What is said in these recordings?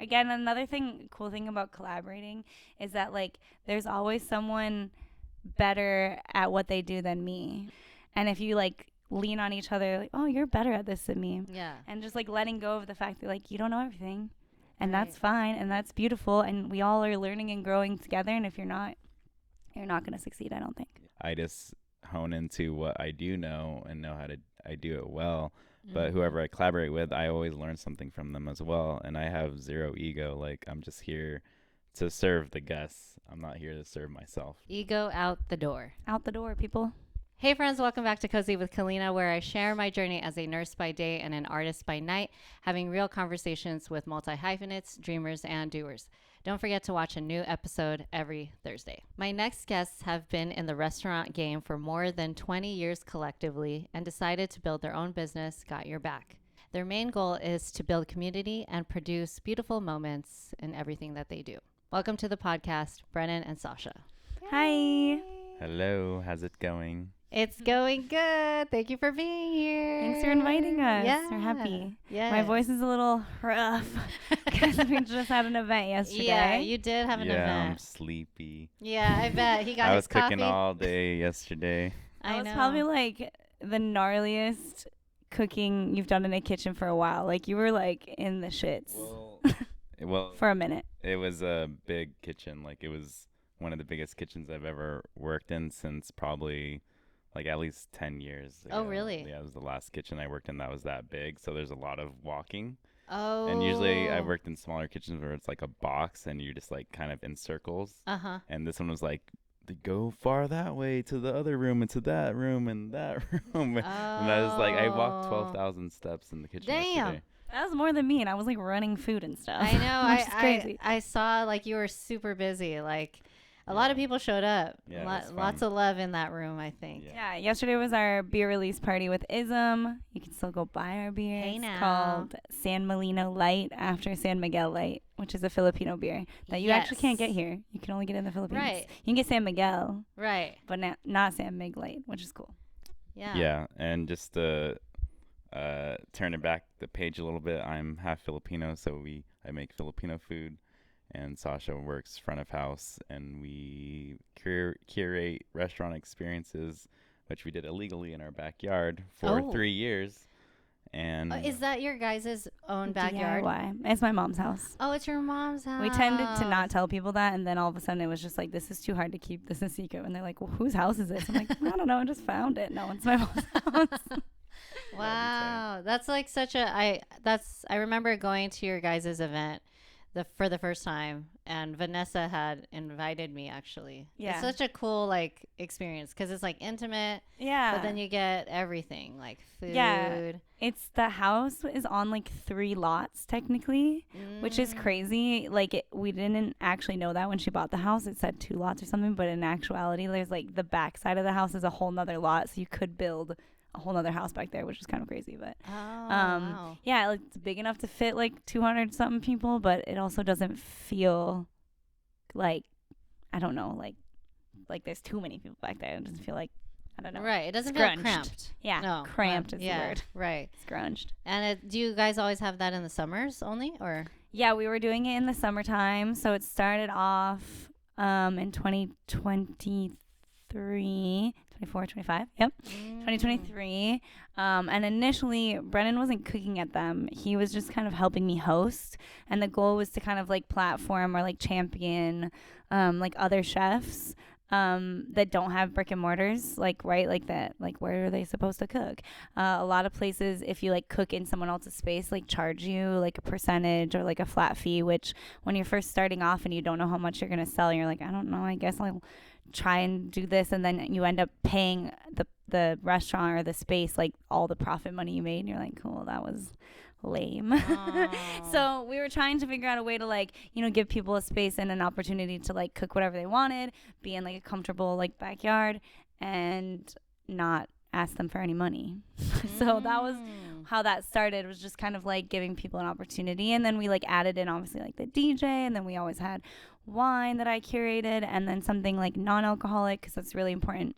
Again, another cool thing about collaborating is that like there's always someone better at what they do than me. And if you like lean on each other, like, oh, you're better at this than me. Yeah. And just like letting go of the fact that like you don't know everything. And Right. that's fine and that's beautiful. And we all are learning and growing together. And if you're not going to succeed, I don't think. I just hone into what I do know and know how to I do it well. But whoever I collaborate with, I always learn something from them as well. And I have zero ego. Like, I'm just here to serve the guests. I'm not here to serve myself. Ego out the door. Out the door, people. Hey friends, welcome back to Cozy with Calinnah, where I share my journey as a nurse by day and an artist by night, having real conversations with multi-hyphenates, dreamers, and doers. Don't forget to watch a new episode every Thursday. My next guests have been in the restaurant game for more than 20 years collectively and decided to build their own business, Got Your Back. Their main goal is to build community and produce beautiful moments in everything that they do. Welcome to the podcast, Brennan and Sasha. Hi. Hello, how's it going? It's going good. Thank you for being here. Thanks for inviting us. Yeah. We're happy. Yeah. My voice is a little rough because we just had an event yesterday. Yeah, you did have an I'm event. sleepy. Yeah, I bet. He got I his was cooking coffee. all day yesterday. That I was know. probably like the gnarliest cooking you've done in a kitchen for a while. Like you were like in the shits Well, for a minute. it was a big kitchen. Like, it was one of the biggest kitchens I've ever worked in since probably like at least 10 years ago. Oh, really? Yeah, it was the last kitchen I worked in that was that big. So there's a lot of walking. Oh. And usually I've worked in smaller kitchens where it's like a box and you're just like kind of in circles. Uh-huh. And this one was like, go far that way to the other room and to that room and that room. And I was like, I walked 12,000 steps in the kitchen Damn. yesterday. That was more than me, and I was like running food and stuff. I know. which is crazy. I saw like you were super busy. Like a lot of people showed up. Yeah, it was Lots fun. of love in that room, I think. Yeah, yesterday was our beer release party with Ism. You can still go buy our beer. Hey it's now. called San Melino Light after San Miguel Light, which is a Filipino beer that you actually can't get here. You can only get it in the Philippines. Right. You can get San Miguel, Right. but not San Mig Light, which is cool. Yeah. Yeah, and just to turn it back the page a little bit, I'm half Filipino, so I make Filipino food, and Sasha works front of house, and we curate restaurant experiences, which we did illegally in our backyard for 3 years. And Is that your guys' own backyard? DIY. It's my mom's house. Oh, it's your mom's house. We tended to not tell people that, and then all of a sudden it was just like, this is too hard to keep this a secret. And they're like, well, whose house is this? I'm like, I don't know, I just found it. No, it's my mom's house. Wow, that's like such a I remember going to your guys' event for the first time, and Vanessa had invited me actually. Yeah. It's such a cool like experience because it's like intimate, Yeah. but then you get everything like food. Yeah. It's the house is on like 3 lots technically, which is crazy. Like we didn't actually know that when she bought the house. It said 2 lots or something, but in actuality, there's like the back side of the house is a whole nother lot, so you could build a whole nother house back there, which is kind of crazy. But wow. yeah, like, it's big enough to fit like 200 something people, but it also doesn't feel like, I don't know, like there's too many people back there. It doesn't feel like, I don't know. Right. It doesn't Scrunched. feel cramped. Yeah, No. cramped is the yeah, word. Right. Scrunched. And do you guys always have that in the summers only, or? Yeah, we were doing it in the summertime. So it started off in 2023, 24, 25. Yep. 2023. And initially, Brennan wasn't cooking at them. He was just kind of helping me host. And the goal was to kind of like platform or like champion like other chefs that don't have brick and mortars, like, right, like that, like where are they supposed to cook? A lot of places, if you like cook in someone else's space, like charge you like a percentage or like a flat fee, which when you're first starting off and you don't know how much you're going to sell, you're like, I don't know, I guess I'll try and do this, and then you end up paying the restaurant or the space like all the profit money you made, and you're like, cool, that was lame. So we were trying to figure out a way to like, you know, give people a space and an opportunity to like cook whatever they wanted, be in like a comfortable like backyard, and not ask them for any money. So that was how that started, was just kind of like giving people an opportunity. And then we like added in obviously like the DJ, and then we always had wine that I curated, and then something like non-alcoholic, because that's really important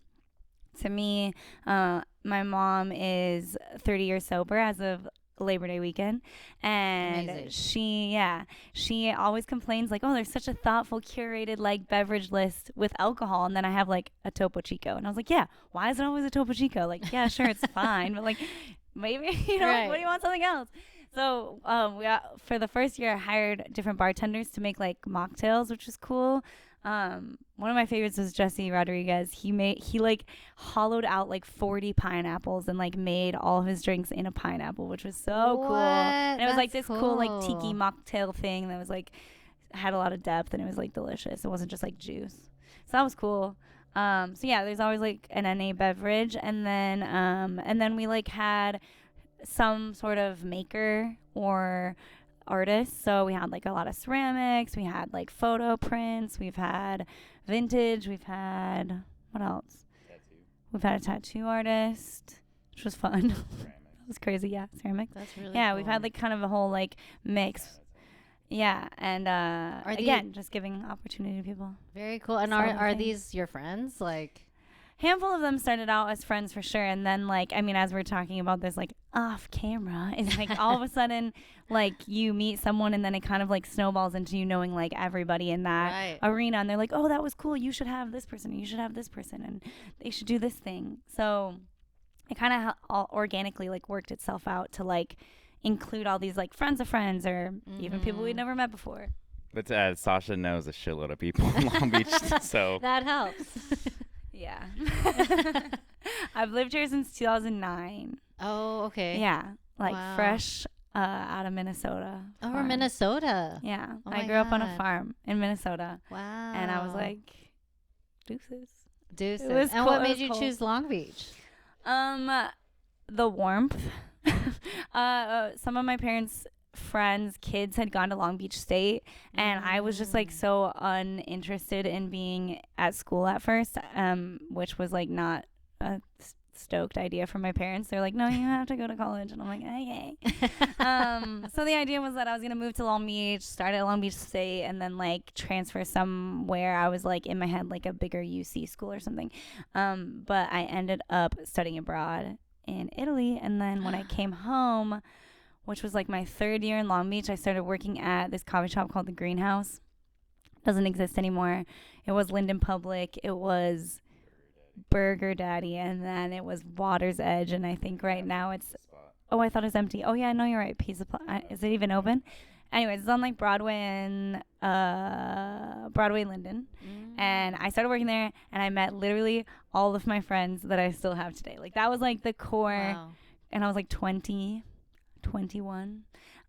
to me. My mom is 30 years sober as of Labor Day weekend. And Amazing. she always complains like, oh, there's such a thoughtful, curated like beverage list with alcohol. And then I have like a Topo Chico. And I was like, yeah, why is it always a Topo Chico? Like, yeah, sure, it's fine. But like, maybe, like, what do you want, something else? So for the first year, I hired different bartenders to make like mocktails, which was cool. One of my favorites was Jesse Rodriguez. He like hollowed out like 40 pineapples and like made all of his drinks in a pineapple, which was so cool. And it was like this cool like tiki mocktail thing that was like had a lot of depth, and it was like delicious. It wasn't just like juice. So that was cool. So yeah, there's always like an NA beverage, and then we like had some sort of maker or artist. So we had like a lot of ceramics, we had like photo prints, we've had vintage, we've had what else? We've had a tattoo artist, which was fun. That was crazy. Yeah, ceramics. That's really yeah. cool. We've had like kind of a whole like mix. Yeah, and again, just giving opportunity to people. Very cool. And are these your friends? Like, handful of them started out as friends for sure, and then like, I mean, as we're talking about this like off camera, it's like all of a sudden like you meet someone and then it kind of like snowballs into you knowing like everybody in that arena, and they're like, oh, that was cool, you should have this person, you should have this person, and they should do this thing. So it kind of all organically like worked itself out to like include all these like friends of friends, or even people we'd never met before. But Sasha knows a shitload of people in Long Beach, so that helps. Yeah. I've lived here since 2009. Oh, okay. Yeah. Like fresh out of Minnesota. Oh, we're Minnesota. Yeah. Oh I grew up on a farm in Minnesota. Wow. And I was like, deuces. And cool. What made you choose Long Beach? The warmth. Some of my parents' friends' kids had gone to Long Beach State, and I was just like so uninterested in being at school at first, which was like not a stoked idea for my parents. They're like, no, you have to go to college, and I'm like, okay. So the idea was that I was gonna move to Long Beach, start at Long Beach State, and then like transfer somewhere. I was like in my head like a bigger UC school or something, but I ended up studying abroad in Italy, and then when I came home, which was like my third year in Long Beach, I started working at this coffee shop called The Greenhouse. Doesn't exist anymore. It was Linden Public. It was Burger Daddy. And then it was Water's Edge. And I think right now it's... Oh, I thought it was empty. Oh, yeah, no, you're right. Pizza... Is it even open? Anyways, it's on like Broadway and Broadway Linden. And I started working there, and I met literally all of my friends that I still have today. Like that was like the core. Wow. And I was like 21.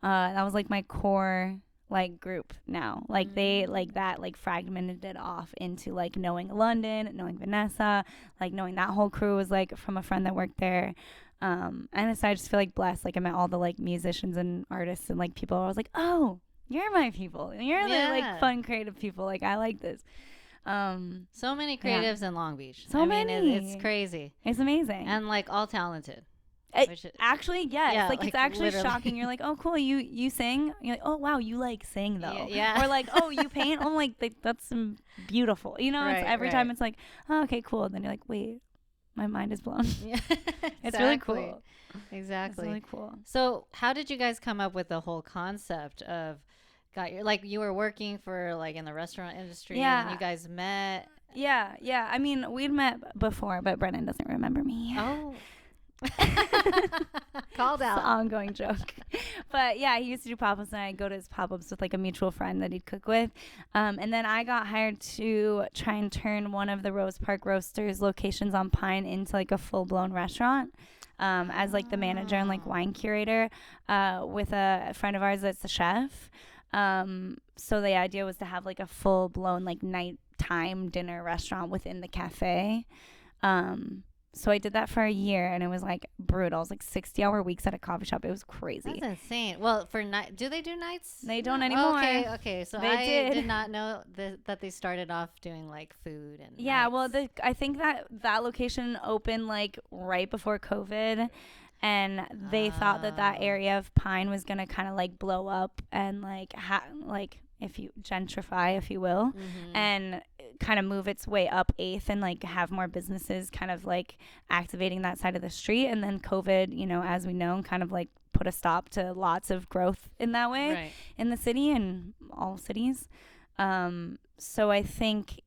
That was like my core like group now. Like they like that like fragmented it off into like knowing London, knowing Vanessa, like knowing that whole crew was like from a friend that worked there. And so I just feel like blessed. Like I met all the like musicians and artists and like people. I was like, oh, you're my people. You're the like fun creative people. Like I like this. So many creatives in Long Beach. So many. It's crazy. It's amazing. And like all talented. Actually, yes. Yeah, like it's actually literally. shocking. You're like, oh, cool. You sing. You're like, oh, wow. You like sing though. Yeah. Or like, oh, you paint. I'm like, that's beautiful. You know, it's every time it's like, oh, okay, cool. And then you're like, wait, my mind is blown. Yeah. It's really cool. Exactly. It's really cool. So how did you guys come up with the whole concept of you were working for like in the restaurant industry and you guys met? Yeah. I mean, we'd met before, but Brennan doesn't remember me. Oh. Called out. It's an ongoing joke. But yeah, he used to do pop-ups, and I'd go to his pop-ups with like a mutual friend that he'd cook with. And then I got hired to try and turn one of the Rose Park Roasters locations on Pine into like a full-blown restaurant. As like the manager and like wine curator, with a friend of ours that's a chef. So the idea was to have like a full-blown like nighttime dinner restaurant within the cafe. So I did that for a year, and it was like brutal. It was like 60-hour weeks at a coffee shop. It was crazy. That's insane. Well, for night, do they do nights? They don't anymore. Okay. So I did not know that they started off doing like food and. Yeah, nights. well, I think that location opened like right before COVID, and they thought that area of Pine was gonna kind of like blow up and like gentrify, if you will, and kind of move its way up 8th and like have more businesses kind of like activating that side of the street. And then COVID, you know, as we know, kind of like put a stop to lots of growth in that way in the city and all cities. So I think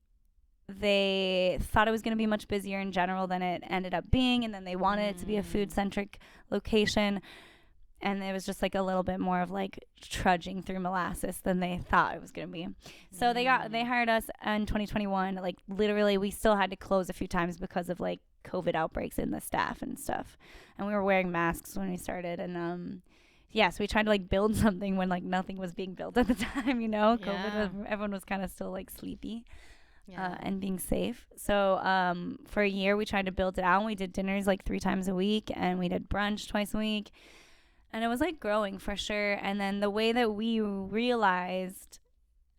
they thought it was going to be much busier in general than it ended up being, and then they wanted it to be a food-centric location, and it was just like a little bit more of like trudging through molasses than they thought it was going to be. So they hired us in 2021. Like literally we still had to close a few times because of like COVID outbreaks in the staff and stuff, and we were wearing masks when we started. And so we tried to like build something when like nothing was being built at the time, you know. Everyone was kind of still like sleepy. And being safe. So for a year we tried to build it out, and we did dinners like 3 times a week, and we did brunch twice a week, and it was like growing for sure. And then the way that we realized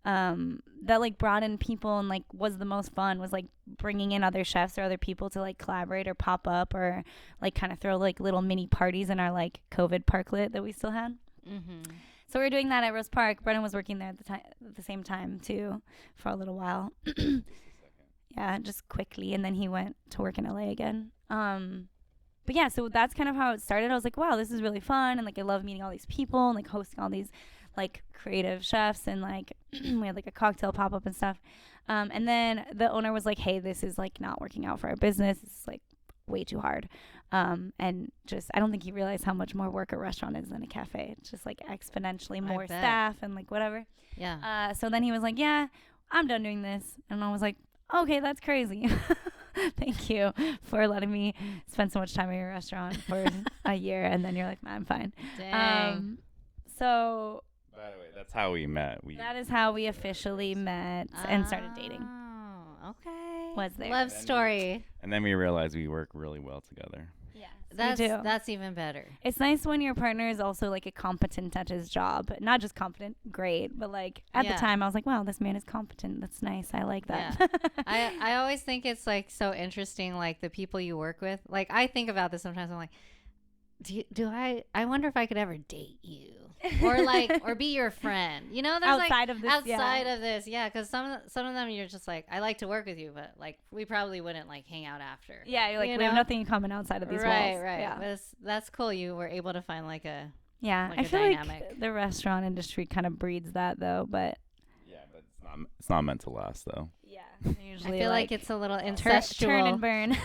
that like brought in people and like was the most fun was like bringing in other chefs or other people to like collaborate or pop up or like kind of throw like little mini parties in our like COVID parklet that we still had. So we were doing that at Rose Park. Brennan was working there at the same time too for a little while. Yeah, just quickly, and then he went to work in LA again. But yeah, so that's kind of how it started. I was like, wow, this is really fun, and like I love meeting all these people and like hosting all these like creative chefs, and like we had like a cocktail pop up and stuff. And then the owner was like, hey, this is like not working out for our business. It's like way too hard. And just I don't think he realized how much more work a restaurant is than a cafe. It's just like exponentially more staff and like whatever. So then he was like, yeah, I'm done doing this. And I was like, okay, that's crazy. Thank you for letting me spend so much time at your restaurant for a year. And then you're like, nah, I'm fine. Dang. So by the way, that's how we met. That is how we officially met and started dating. Oh, okay. Was there. Love story. And then we realized we work really well together. That's even better. It's nice when your partner is also like a competent at his job. Not just competent, great, but like at the time I was like, wow, this man is competent. That's nice. I like that. Yeah. I always think it's like so interesting, like the people you work with. Like I think about this sometimes. I'm like, I wonder if I could ever date you or like or be your friend, you know. There's outside of this, because some of them you're just like, I like to work with you, but like we probably wouldn't like hang out after. You're like, we have nothing in common outside of these walls. Right. Yeah. That's cool. You were able to find like a I feel dynamic. Like the restaurant industry kind of breeds that though, but but it's not meant to last though. Usually I feel like it's a little incestual. Turn and burn.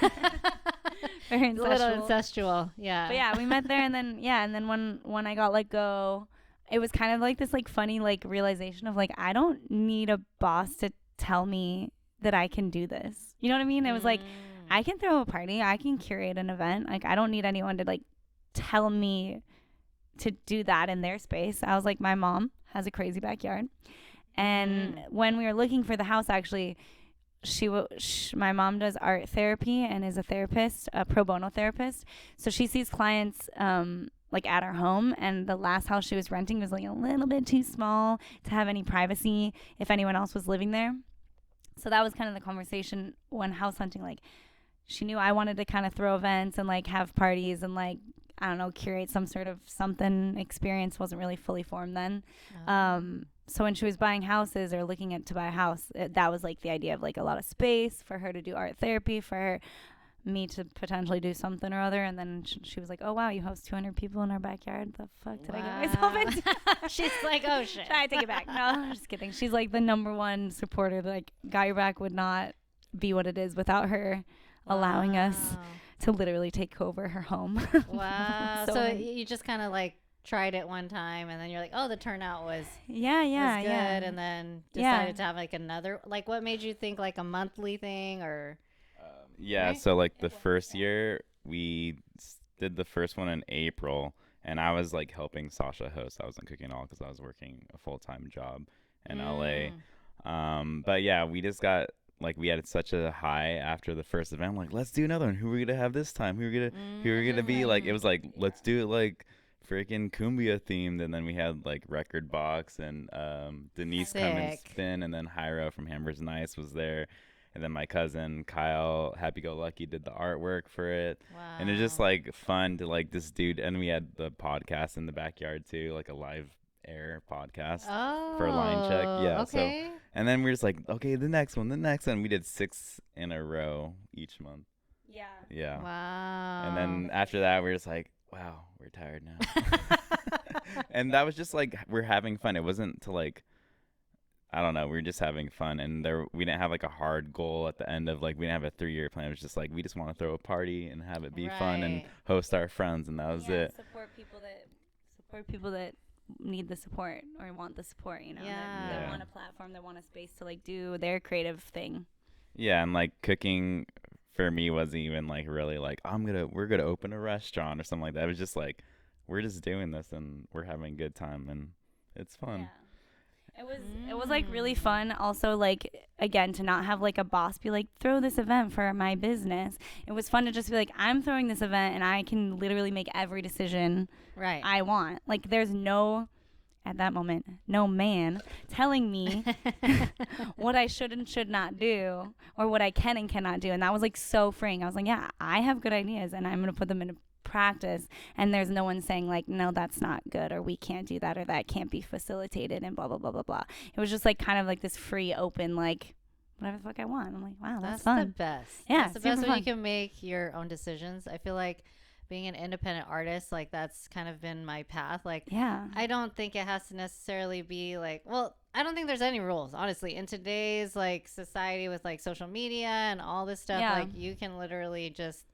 Very incestual. A little incestual, yeah. But yeah, we met there, and then when I got let go, it was kind of like this like funny like realization of like I don't need a boss to tell me that I can do this. You know what I mean? It was like I can throw a party, I can curate an event. Like I don't need anyone to like tell me to do that in their space. I was like, my mom has a crazy backyard, and when we were looking for the house, actually. My mom does art therapy and is a therapist, a pro bono therapist. So she sees clients like at our home, and the last house she was renting was like a little bit too small to have any privacy if anyone else was living there. So that was kind of the conversation when house hunting. Like she knew I wanted to kind of throw events and like have parties and like, I don't know, curate some sort of something experience. Wasn't really fully formed then. So when she was buying houses or looking to buy a house, that was like the idea of like a lot of space for her to do art therapy, for me to potentially do something or other. And then she was like, oh, wow, you host 200 people in our backyard. The fuck did I get myself into? She's like, oh, shit. I take it back. No, I'm just kidding. She's like the number one supporter. Like Got Your Back would not be what it is without her allowing us to literally take over her home. Wow. So you just kind of like tried it one time, and then you're like, oh, the turnout was good, and then decided to have like another, like what made you think like a monthly thing or right? So like the first year we did the first one in April, and I was like helping Sasha host. I wasn't cooking at all because I was working a full-time job in LA. But yeah, we just got like, we had such a high after the first event. I'm like, let's do another one. Who are we gonna have this time? Who are gonna be? Like, it was like, let's do it like freaking cumbia themed. And then we had like Record Box and Denise come and spin, and then Hyro from Hamburg's Nice was there, and then my cousin Kyle Happy Go Lucky did the artwork for it. Wow. And it's just like fun to like this dude, and we had the podcast in the backyard too, like a live Air podcast Oh, for Line Check. Yeah. So, okay. and then we're just like, okay, the next one. We did 6 in a row each month. Yeah. Yeah. Wow. And then after that, we're just like, wow, we're tired now. And that was just like, we're having fun. It wasn't to like, I don't know, we were just having fun. And we didn't have like a hard goal at the end of like, we didn't have a 3-year plan. It was just like, we just want to throw a party and have it be fun and Right. host our friends. And that was it. Support people that need the support or want the support, you know. Yeah. They Yeah. want a platform, they want a space to like do their creative thing. Yeah. And like cooking for me wasn't even like really like, we're going to open a restaurant or something like that. It was just like, we're just doing this and we're having a good time and it's fun. Yeah. It was like really fun also, like, again, to not have like a boss be like, throw this event for my business. It was fun to just be like, I'm throwing this event and I can literally make every decision Right. I want. Like there's no, at that moment, no man telling me what I should and should not do or what I can and cannot do. And that was like so freeing. I was like, yeah, I have good ideas and I'm going to put them into practice, and there's no one saying like, no, that's not good, or we can't do that, or that can't be facilitated, and blah blah blah blah blah. It was just like kind of like this free, open, like whatever the fuck I want. I'm like, wow, that's fun. the best. Yeah, That's the super best when fun. you can make your own decisions. I feel like being an independent artist, like that's kind of been my path. Like, Yeah. I don't think it has to necessarily be like, well, I don't think there's any rules, honestly. In today's like society with like social media and all this stuff, Yeah. like you can literally just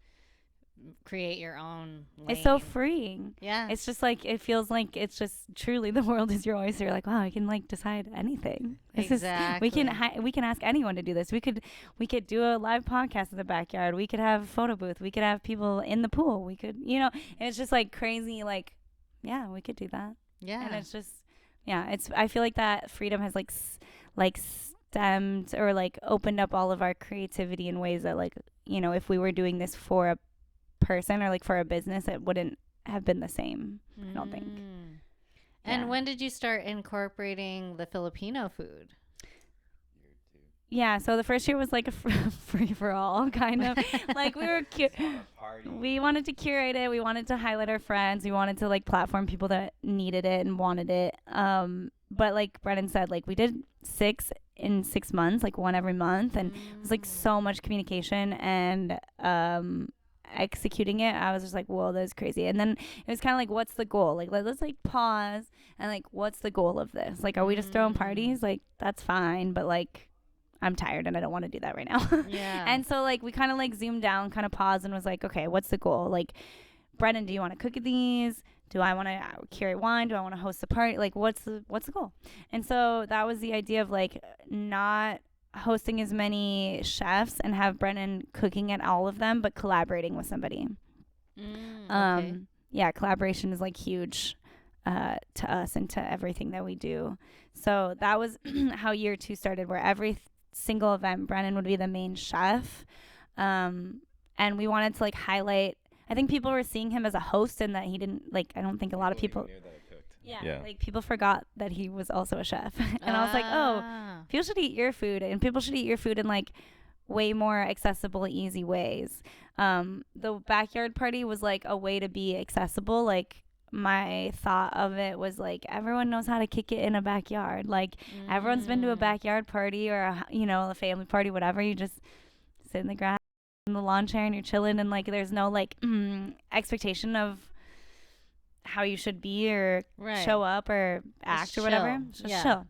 create your own lane. It's so freeing. Yeah. It's just like, it feels like it's just truly the world is your oyster. Like, wow, I can like decide anything. Exactly. We can ask anyone to do this. We could do a live podcast in the backyard. We could have a photo booth. We could have people in the pool. We could, you know, and it's just like crazy. Like, yeah, we could do that. Yeah. And it's just, yeah, I feel like that freedom has like stemmed or like opened up all of our creativity in ways that, like, you know, if we were doing this for a person or like for a business, it wouldn't have been the same. I don't think. And Yeah. when did you start incorporating the Filipino food? Yeah, so the first year was like a free for all kind of. Like we wanted to curate it. We wanted to highlight our friends. We wanted to like platform people that needed it and wanted it. But like Brennan said, like we did 6 in 6 months, like one every month, and it was like so much communication and executing it. I was just like, whoa, that's crazy. And then it was kind of like, what's the goal? Like let's like pause and like, what's the goal of this? Like, are we just throwing parties? Like that's fine, but like I'm tired and I don't want to do that right now. Yeah. And so like we kind of like zoomed down, kind of paused, and was like, okay, what's the goal? Like, Brennan, do you want to cook these? Do I want to curate wine? Do I want to host a party? Like, what's the goal? And so that was the idea of like not hosting as many chefs and have Brennan cooking at all of them, but collaborating with somebody. Okay. Yeah, collaboration is like huge to us and to everything that we do. So that was how year 2 started, where every single event Brennan would be the main chef, and we wanted to like highlight. I think people were seeing him as a host, and that he didn't like. I don't think a lot of people. Yeah, like people forgot that he was also a chef, and I was like, oh, people should eat your food, and people should eat your food in like way more accessible, easy ways. The backyard party was like a way to be accessible. Like my thought of it was like, everyone knows how to kick it in a backyard. Like everyone's been to a backyard party or a family party, whatever. You just sit in the grass in the lawn chair and you're chilling, and like there's no like expectation of how you should be or show up or act or whatever. Just chill.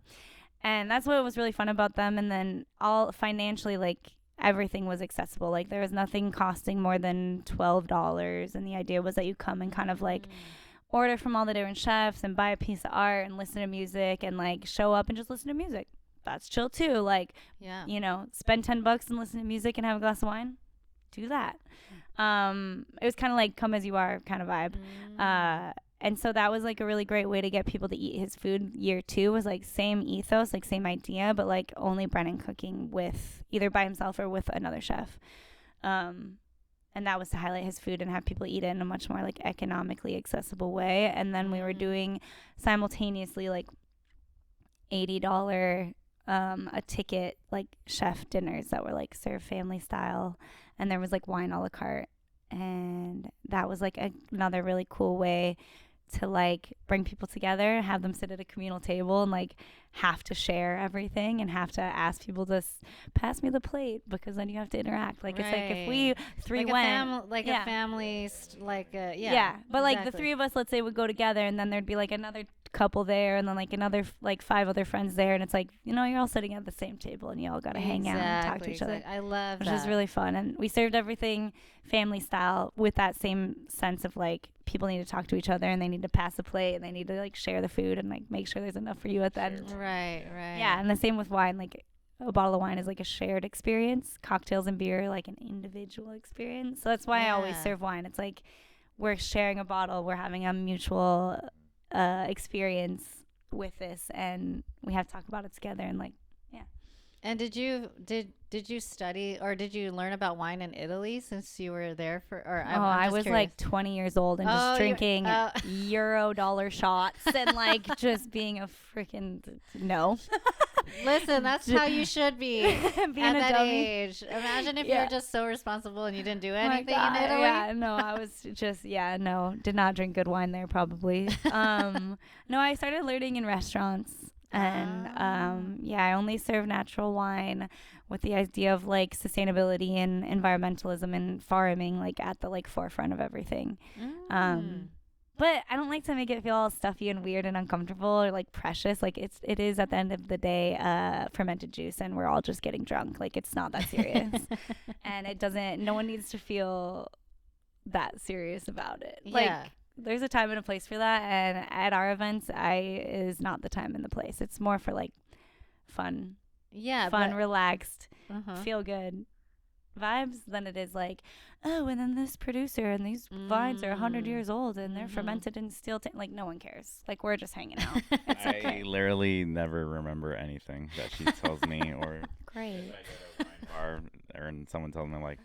And that's what was really fun about them. And then all financially, like everything was accessible. Like there was nothing costing more than $12, and the idea was that you come and kind of like order from all the different chefs and buy a piece of art and listen to music and like show up and just listen to music. That's chill too. Like, spend $10 and listen to music and have a glass of wine. Do that. It was kind of like come as you are kind of vibe. And so that was like a really great way to get people to eat his food. Year 2 was like same ethos, like same idea, but like only Brennan cooking with either by himself or with another chef. And that was to highlight his food and have people eat it in a much more like economically accessible way. And then we were doing simultaneously like $80 a ticket like chef dinners that were like served family style, and there was like wine a la carte, and that was like another really cool way to like bring people together, have them sit at a communal table and like have to share everything and have to ask people to pass me the plate, because then you have to interact. Like it's like if we three like went a family, but like the exactly. three of us, let's say, would go together, and then there'd be like another couple there, and then like another like 5 other friends there, and it's like, you know, you're all sitting at the same table and you all got to hang out and talk to each other. I love which that. is really fun. And we served everything family style with that same sense of like people need to talk to each other and they need to pass the plate and they need to like share the food and like make sure there's enough for you at the end. Right. Yeah, and the same with wine. Like a bottle of wine is like a shared experience. Cocktails and beer are like an individual experience. So that's why I always serve wine. It's like we're sharing a bottle. We're having a mutual experience with this, and we have to talk about it together. And like, yeah. And did you study or did you learn about wine in Italy since you were there for? Or I was curious. like 20 years old and just drinking euro dollar shots and like just being a freaking no. Listen, that's how you should be at that dummy. age. Imagine if you were just so responsible and you didn't do anything in Italy. Yeah, no, I was just did not drink good wine there probably. No, I started learning in restaurants. And I only serve natural wine with the idea of like sustainability and environmentalism and farming like at the like forefront of everything. But I don't like to make it feel all stuffy and weird and uncomfortable or like precious. Like it is at the end of the day fermented juice, and we're all just getting drunk. Like it's not that serious. And no one needs to feel that serious about it. Like there's a time and a place for that, and at our events is not the time and the place. It's more for like fun, relaxed, feel good vibes than it is like, oh, and then this producer and these vines are 100 years old and they're fermented in steel like no one cares. Like we're just hanging out. It's okay. I literally never remember anything that she tells me, or great. if I go to a wine bar and someone tells me like,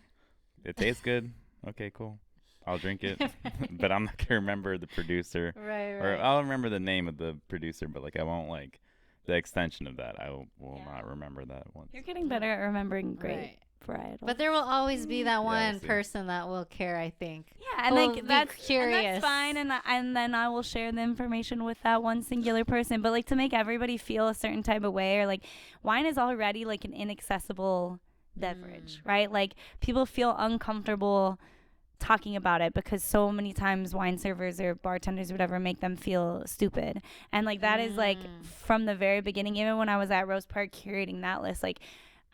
it tastes good. Okay, cool. I'll drink it, but I'm not gonna remember the producer. Right. Or I'll remember the name of the producer, but like I won't like the extension of that. I will not remember that once. You're getting better at remembering great varietals. But there will always be that one person that will care, I think. Yeah, and like that's curious. And that's fine, and then I will share the information with that one singular person. But like to make everybody feel a certain type of way, or like wine is already like an inaccessible beverage, right? Like people feel uncomfortable talking about it because so many times wine servers or bartenders or whatever make them feel stupid. And like that is like from the very beginning, even when I was at Rose Park curating that list, like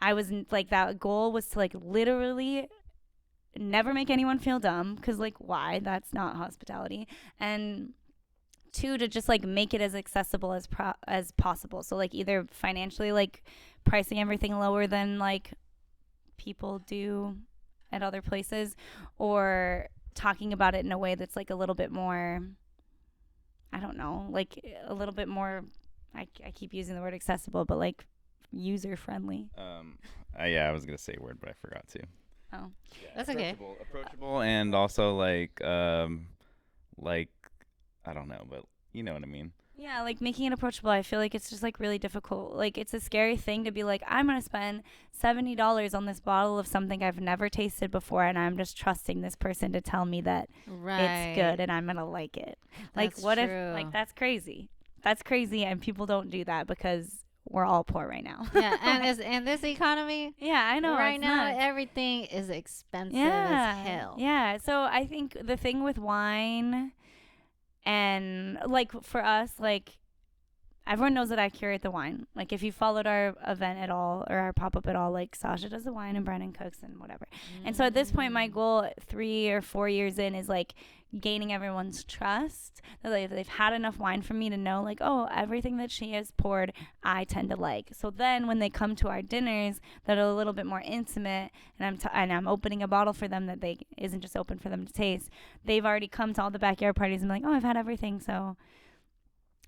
I was like, that goal was to like literally never make anyone feel dumb, because like why? That's not hospitality. And 2, to just like make it as accessible as possible. So like either financially, like pricing everything lower than like people do at other places, or talking about it in a way that's like a little bit more, I don't know, like a little bit more, I keep using the word accessible, but like user friendly. I was gonna say a word, but I forgot to. Oh, that's okay. Approachable, and also like I don't know, but you know what I mean. Yeah, like making it approachable. I feel like it's just like really difficult. Like it's a scary thing to be like, I'm going to spend $70 on this bottle of something I've never tasted before, and I'm just trusting this person to tell me that it's good and I'm going to like it. Like That's what true. if, like that's crazy. That's crazy, and people don't do that because we're all poor right now. Yeah, and in this economy, I know. Right now, nuts. everything is expensive as hell. Yeah, so I think the thing with wine, and like for us, like everyone knows that I curate the wine. Like if you followed our event at all or our pop-up at all, like Sasha does the wine and Brennan cooks and whatever. And so at this point, my goal 3 or 4 years in is like gaining everyone's trust. That they've had enough wine for me to know like, oh, everything that she has poured, I tend to like. So then when they come to our dinners that are a little bit more intimate, and I'm opening a bottle for them that they isn't just open for them to taste, they've already come to all the backyard parties and be like, oh, I've had everything, so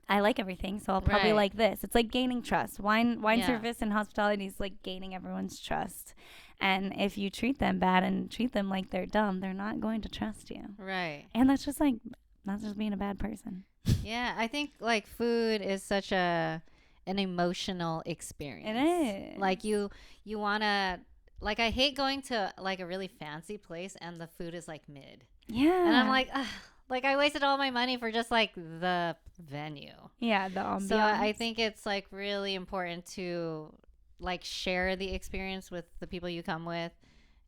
I like everything, so I'll probably like this. It's like gaining trust. Wine service and hospitality is like gaining everyone's trust. And if you treat them bad and treat them like they're dumb, they're not going to trust you. Right. And that's just being a bad person. Yeah, I think like food is such an emotional experience. It is. Like you want to, like I hate going to like a really fancy place and the food is like mid. Yeah. And I'm like, Like I wasted all my money for just like the venue. Yeah, the ambiance. So I think it's like really important to like share the experience with the people you come with,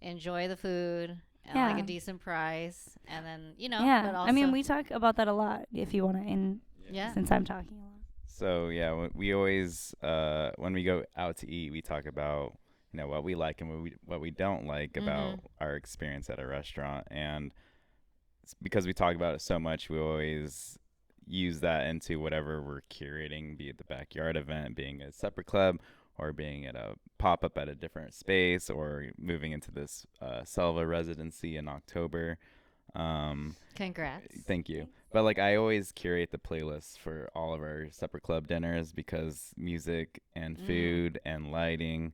enjoy the food at like a decent price, and then Yeah, But also, I mean, we talk about that a lot. If you want to, since I'm talking a lot. So yeah, we always when we go out to eat, we talk about what we like and what we don't like about our experience at a restaurant, and because we talk about it so much, we always use that into whatever we're curating, be it the backyard event, being a separate club, or being at a pop-up at a different space, or moving into this Selva residency in October. Congrats. Thank you. But like I always curate the playlist for all of our separate club dinners, because music and food and lighting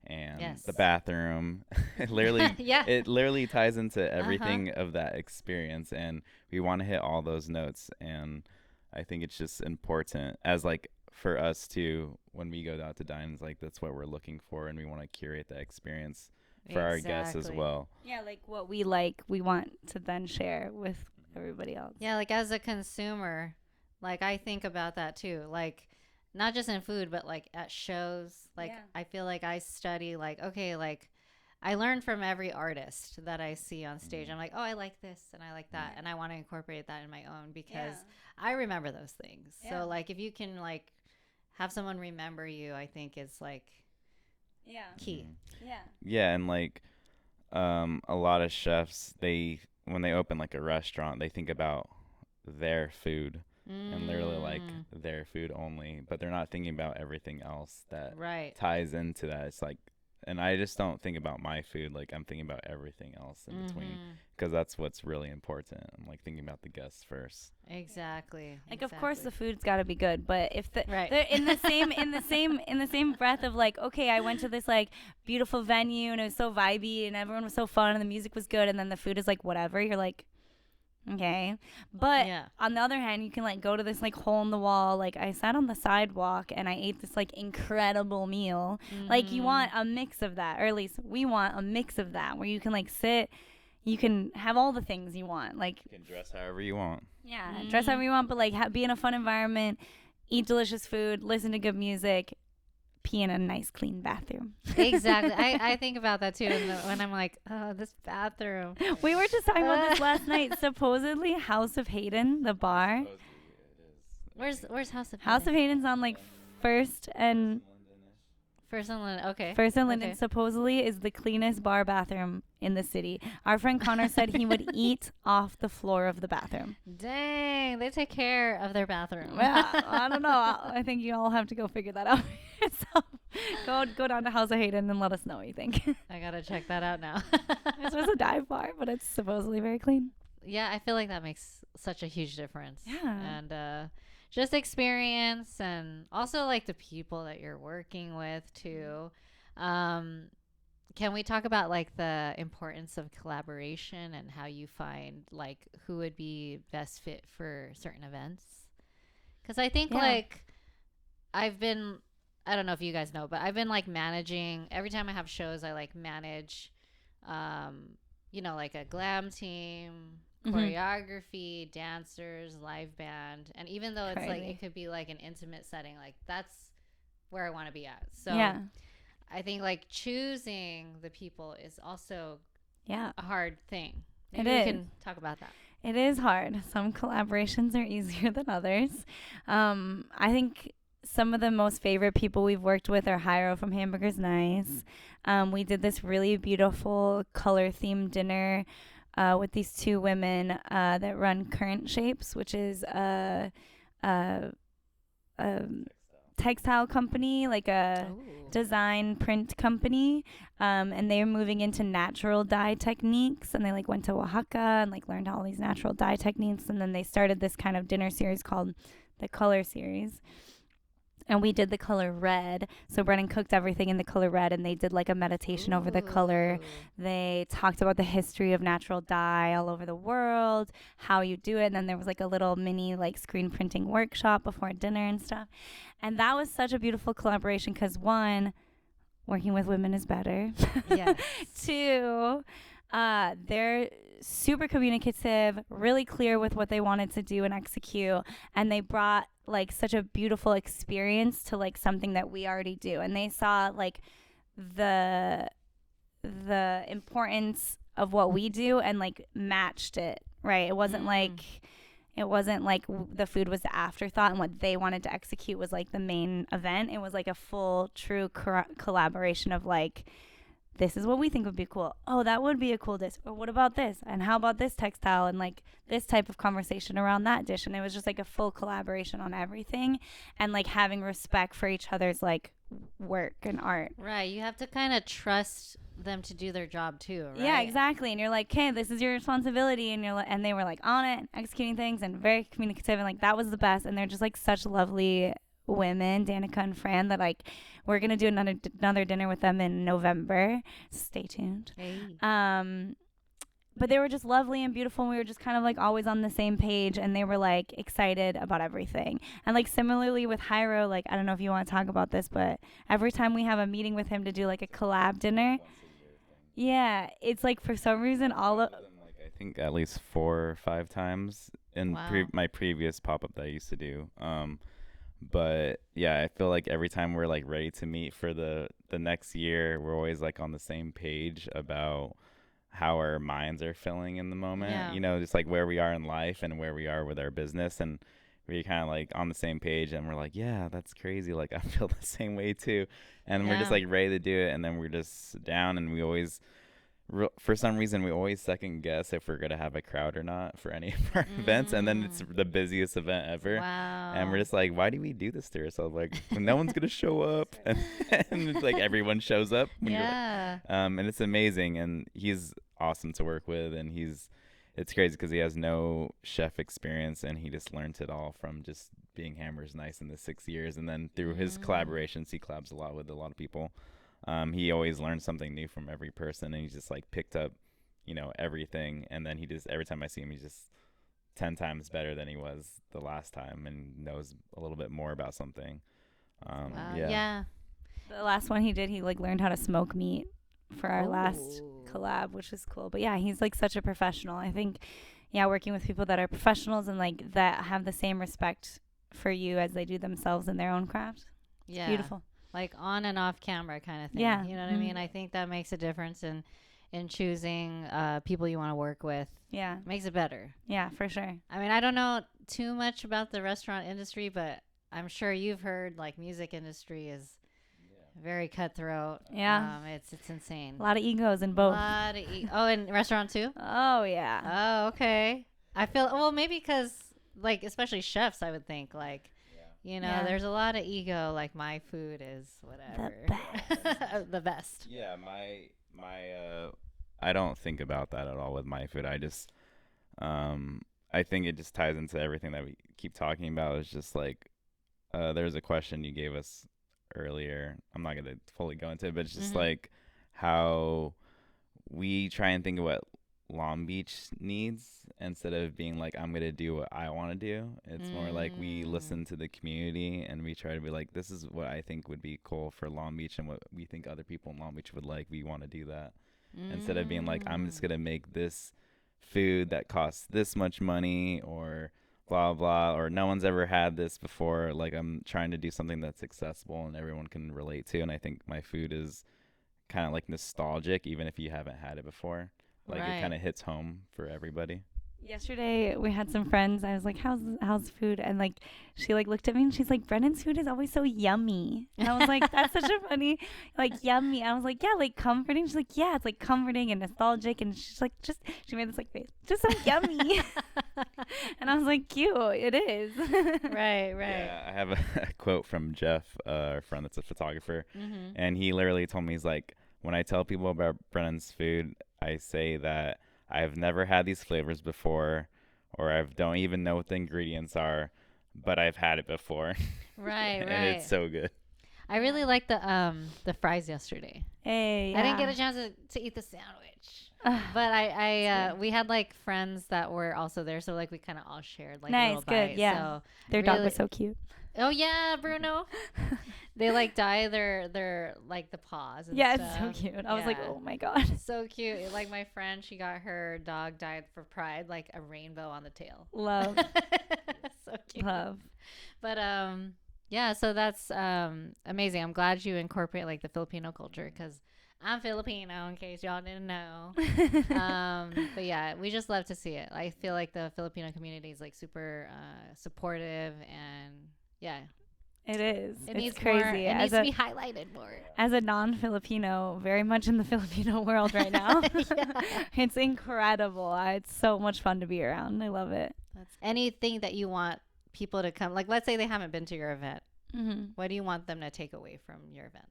and the bathroom it literally ties into everything of that experience, and we want to hit all those notes. And I think it's just important as like for us too, when we go out to dine, it's like that's what we're looking for, and we want to curate that experience for our guests as well. Yeah, like what we like, we want to then share with everybody else. Yeah, like as a consumer, like I think about that too. Like not just in food, but like at shows. Like I feel like I study like, okay, like I learn from every artist that I see on stage. I'm like, oh, I like this and I like that, and I want to incorporate that in my own because I remember those things. So like if you can like have someone remember you, I think is like key. Yeah, and like a lot of chefs, when they open like a restaurant, they think about their food and literally like their food only, but they're not thinking about everything else that ties into that. It's like, and I just don't think about my food, like I'm thinking about everything else in between, because that's what's really important. I'm like thinking about the guests first. Exactly. Like of course the food's got to be good, but if they're in the same breath of like, okay, I went to this like beautiful venue and it was so vibey and everyone was so fun and the music was good, and then the food is like whatever, you're like, okay. But on the other hand, you can like go to this like hole in the wall, like I sat on the sidewalk and I ate this like incredible meal. Like you want a mix of that, or at least we want a mix of that, where you can like sit, you can have all the things you want, like you can dress however you want. Dress however you want, but like be in a fun environment, eat delicious food, listen to good music, pee in a nice clean bathroom. Exactly. I think about that too when I'm like, oh, this bathroom. We were just talking about this last night. Supposedly House of Hayden, the bar. Where's House of Hayden? House of Hayden's on like First and Linden. Okay. First and Linden supposedly is the cleanest bar bathroom in the city. Our friend Connor said he would eat off the floor of the bathroom. Dang, they take care of their bathroom. Yeah, I don't know. I think you all have to go figure that out. So go down to House of Hayden and let us know what you think. I gotta check that out now. This was a dive bar, but it's supposedly very clean. Yeah, I feel like that makes such a huge difference. Yeah. And just experience, and also like the people that you're working with too. Can we talk about like the importance of collaboration and how you find like who would be best fit for certain events? Because I think like I don't know if you guys know, but I've been like managing, every time I have shows, I like manage, like a glam team, choreography, dancers, live band. And even though it's like, it could be like an intimate setting, like that's where I want to be at. So I think like choosing the people is also a hard thing. Maybe we can talk about that. It is hard. Some collaborations are easier than others. I think some of the most favorite people we've worked with are Jairo from Hamburgers Nice. We did this really beautiful color-themed dinner with these two women that run Current Shapes, which is a textile company, like a design print company, and they're moving into natural dye techniques, and they like went to Oaxaca and like learned all these natural dye techniques, and then they started this kind of dinner series called the Color Series. And we did the color red. So Brennan cooked everything in the color red, and they did like a meditation over the color. They talked about the history of natural dye all over the world, how you do it. And then there was like a little mini like screen printing workshop before dinner and stuff. And that was such a beautiful collaboration because one, working with women is better. Yes. Two, they're super communicative, really clear with what they wanted to do and execute, and they brought like such a beautiful experience to like something that we already do, and they saw like the importance of what we do and like matched it, right? It wasn't like the food was the afterthought and what they wanted to execute was like the main event. It was like a full true collaboration of like, this is what we think would be cool. Oh, that would be a cool dish. Or what about this? And how about this textile? And like this type of conversation around that dish. And it was just like a full collaboration on everything and like having respect for each other's like work and art. Right. You have to kind of trust them to do their job too, right? Yeah, exactly. And you're like, okay, this is your responsibility. And you're like, and they were like on it, executing things and very communicative. And like, that was the best. And they're just like such lovely women, Danica and Fran, that like we're gonna do another dinner with them in November. Stay tuned. Hey. But they were just lovely and beautiful, and we were just kind of like always on the same page, and they were like excited about everything. And like similarly with Jairo, like I don't know if you want to talk about this, but every time we have a meeting with him to do like a collab dinner, yeah, it's like for some reason all of like I think at least 4 or 5 times in my previous pop-up that I used to do. But yeah, I feel like every time we're like ready to meet for the next year, we're always like on the same page about how our minds are feeling in the moment. Yeah. You know, just like where we are in life and where we are with our business, and we're kind of like on the same page, and we're like, yeah, that's crazy. Like I feel the same way too, and we're just like ready to do it, and then we're just down, and we always. For some reason, we always second guess if we're gonna have a crowd or not for any of our events, and then it's the busiest event ever. Wow. And we're just like, why do we do this to ourselves? Like, no one's gonna show up, and it's like everyone shows up. Yeah. And it's amazing, and he's awesome to work with, and it's crazy because he has no chef experience, and he just learned it all from just being Hammer's Nice in the 6 years, and then through his collaborations, he collabs a lot with a lot of people. He always learns something new from every person, and he's just like picked up, everything. And then he just, every time I see him, he's just 10 times better than he was the last time and knows a little bit more about something. Wow. Yeah. the last one he did, he like learned how to smoke meat for our last collab, which is cool. But yeah, he's like such a professional. I think, yeah, working with people that are professionals and like that have the same respect for you as they do themselves in their own craft. It's beautiful. Like on and off camera kind of thing. Yeah. You know what I mean? I think that makes a difference in choosing people you want to work with. Yeah. Makes it better. Yeah, for sure. I mean, I don't know too much about the restaurant industry, but I'm sure you've heard like music industry is very cutthroat. Yeah. It's insane. A lot of egos in both. Oh, in restaurant too? Oh, yeah. Oh, okay. I feel, well, maybe because like, especially chefs, I would think like, there's a lot of ego. Like my food is whatever. The best. The best. Yeah, my I don't think about that at all with my food. I just I think it just ties into everything that we keep talking about. It's just like there's a question you gave us earlier. I'm not going to fully go into it, but it's just like how we try and think of what Long Beach needs instead of being like, I'm going to do what I want to do. It's more like we listen to the community and we try to be like, this is what I think would be cool for Long Beach and what we think other people in Long Beach would like. We want to do that instead of being like, I'm just going to make this food that costs this much money or blah, blah, or no one's ever had this before. Like I'm trying to do something that's accessible and everyone can relate to. And I think my food is kind of like nostalgic, even if you haven't had it before. Like it kind of hits home for everybody. Yesterday we had some friends. I was like, how's food? And like she like looked at me and she's like, Brennan's food is always so yummy. And I was like, that's such a funny, like yummy. And I was like, yeah, like comforting. She's like, yeah, it's like comforting and nostalgic. And she's like, she made this like face, just so yummy. And I was like, cute, it is. Right. Yeah, I have a quote from Jeff, our friend that's a photographer. And he literally told me, he's like, when I tell people about Brennan's food, I say that I've never had these flavors before, or I don't even know what the ingredients are, but I've had it before. Right. And it's so good. I really liked the fries yesterday. Hey, yeah. I didn't get a chance to eat the sandwich, but I we had like friends that were also there, so like we kind of all shared like nice, a little good, bite. yeah. So their dog was so cute. Oh yeah, Bruno. They like dye their like the paws and Yeah, stuff. it's so cute. I was like, Yeah. oh my God. So cute. Like my friend, she got her dog dyed for Pride, like a rainbow on the tail. Love, So cute. love. But yeah, so that's amazing. I'm glad you incorporate like the Filipino culture because I'm Filipino in case y'all didn't know. But yeah, we just love to see it. I feel like the Filipino community is like super supportive and yeah, It is. it It's needs crazy. more. It needs to be highlighted more. As a non-Filipino, very much in the Filipino world right now. Yeah. It's incredible. It's so much fun to be around. I love it. That's anything that you want people to come. Like, let's say they haven't been to your event. Mm-hmm. What do you want them to take away from your events?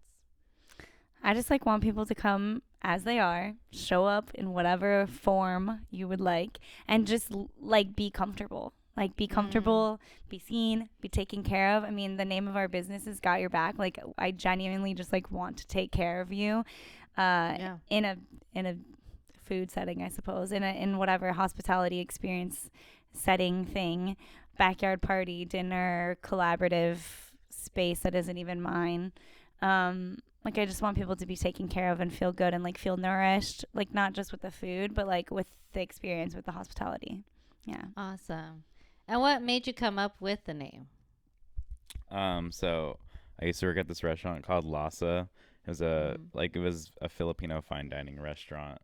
I just like want people to come as they are, show up in whatever form you would like, and just like be comfortable. Like be comfortable, be seen, be taken care of. I mean, the name of our business is Got Your Back. Like I genuinely just like want to take care of you, in a food setting, I suppose, in whatever hospitality experience setting thing, backyard party, dinner, collaborative space that isn't even mine. Like I just want people to be taken care of and feel good and like feel nourished, like not just with the food, but like with the experience, with the hospitality. Yeah. Awesome. And what made you come up with the name? So I used to work at this restaurant called Lhasa. It was a Filipino fine dining restaurant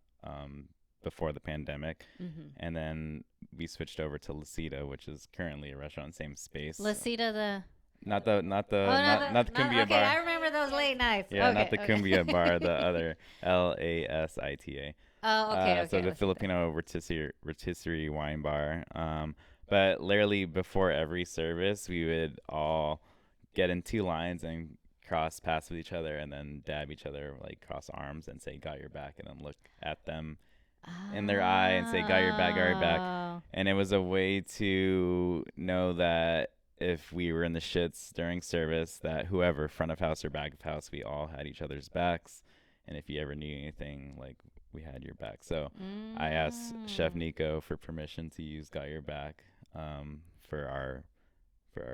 before the pandemic, and then we switched over to Lasita, which is currently a restaurant in the same space. Lasita, Not the Cumbia okay, bar. I remember those late nights. Yeah, okay, not the okay. Cumbia bar, the other Lasita. Oh, okay, okay. So the Lasita. Filipino rotisserie wine bar. But literally before every service, we would all get in two lines and cross paths with each other, and then dab each other, like cross arms and say "Got your back," and then look at them in their eye and say "Got your back, got your back." Oh. And it was a way to know that if we were in the shits during service, that whoever, front of house or back of house, we all had each other's backs. And if you ever need anything, like, we had your back. So I asked Chef Nico for permission to use Got Your Back for our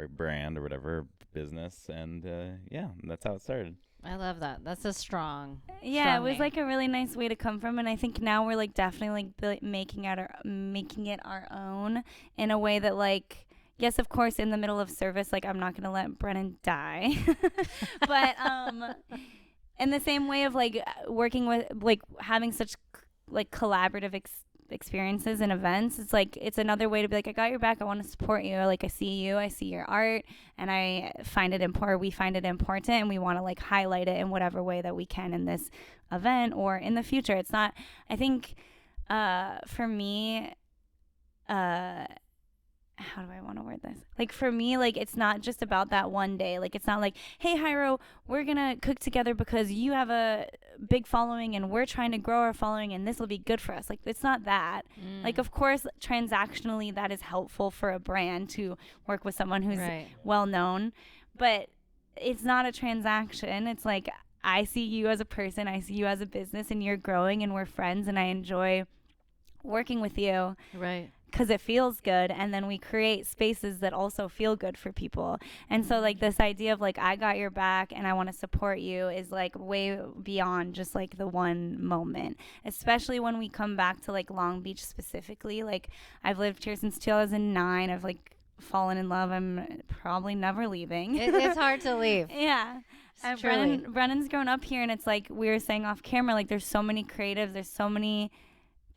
brand or whatever business. And yeah, that's how it started. I love that. That's a strong. Yeah, strong it was name. like a really nice way to come from, and I think now we're like definitely like making it our own in a way that like, yes, of course, in the middle of service, like I'm not gonna let Brennan die, but in the same way of like working with like having such like collaborative experiences and events, it's like it's another way to be like, I got your back, I want to support you, like I see you, I see your art, and I find it important, we find it important, and we want to like highlight it in whatever way that we can in this event or in the future. It's not, I think for me, how do I want to word this? Like for me, like it's not just about that one day. Like it's not like, hey Hyro, we're gonna cook together because you have a big following and we're trying to grow our following and this will be good for us. Like it's not that. Like of course transactionally that is helpful for a brand to work with someone who's well known, but it's not a transaction. It's like I see you as a person, I see you as a business, and you're growing and we're friends and I enjoy working with you. Right. Because it feels good, and then we create spaces that also feel good for people. And so like this idea of like I got your back and I want to support you is like way beyond just like the one moment, especially when we come back to like Long Beach specifically. Like I've lived here since 2009. I've like fallen in love. I'm probably never leaving. It's hard to leave. Yeah. And Brennan's grown up here, and it's like we were saying off camera, like there's so many creatives, there's so many